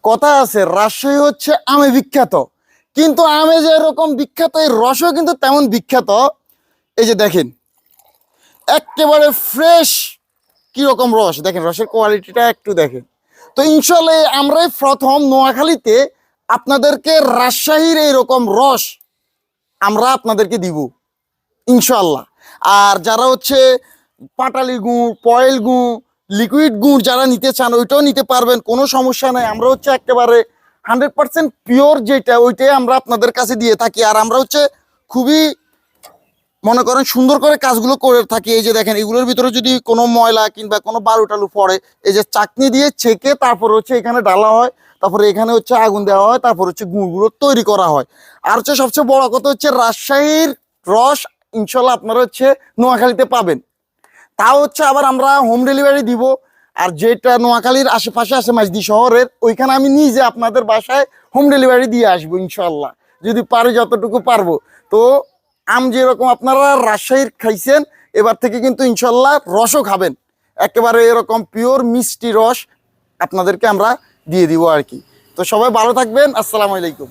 কথা আছে রাজশাহী হচ্ছে আমে বিখ্যাত, কিন্তু আমে যে এরকম বিখ্যাত এই রসও কিন্তু তেমন বিখ্যাত। এই যে দেখেন একেবারে ফ্রেশ কিরকম রস, দেখেন রসের কোয়ালিটিটা একটু দেখেন। তো ইনশাল্লাহ আমরাই প্রথম নোয়াখালীতে আপনাদেরকে রাজশাহীর এইরকম রস আমরা আপনাদেরকে দিব ইনশাল্লাহ। আর যারা হচ্ছে পাটালি গুড়, পয়েল গুড়, লিকুইড গুড় যারা নিতে চান ওইটাও নিতে পারবেন, কোনো সমস্যা নাই। আমরা হচ্ছে একেবারে 100% পিওর যেটা ওইটাই আমরা আপনাদের কাছে দিয়ে থাকি। আর আমরা হচ্ছে খুবই মনে করেন সুন্দর করে কাজগুলো করে থাকি। এই যে দেখেন এগুলোর ভিতরে যদি কোনো ময়লা কিংবা কোনো বালু টালু পড়ে, এই যে চাকনি দিয়ে ছেঁকে তারপর হচ্ছে এখানে ডালা হয়, তারপরে এখানে হচ্ছে আগুন দেওয়া হয়, তারপর হচ্ছে গুঁড়গুলো তৈরি করা হয়। আর হচ্ছে সবচেয়ে বড় কথা হচ্ছে রাজশাহীর রস ইনশাল্লাহ আপনারা হচ্ছে নোয়াখালীতে পাবেন। তাও হচ্ছে আবার আমরা হোম ডেলিভারি দিব। আর যেটা নোয়াখালীর আশেপাশে আছে মাইজদি শহরের, ওইখানে আমি নিজে আপনাদের বাসায় হোম ডেলিভারি দিয়ে আসবো ইনশাল্লাহ, যদি পারি যতটুকু পারবো। তো আম যেরকম আপনারা রাজশাহীর খাইছেন, এবার থেকে কিন্তু ইনশাল্লাহ রসও খাবেন, একেবারে এরকম পিওর মিষ্টি রস আপনাদেরকে আমরা দিয়ে দিব আর কি। তো সবাই ভালো থাকবেন, আসসালামু আলাইকুম।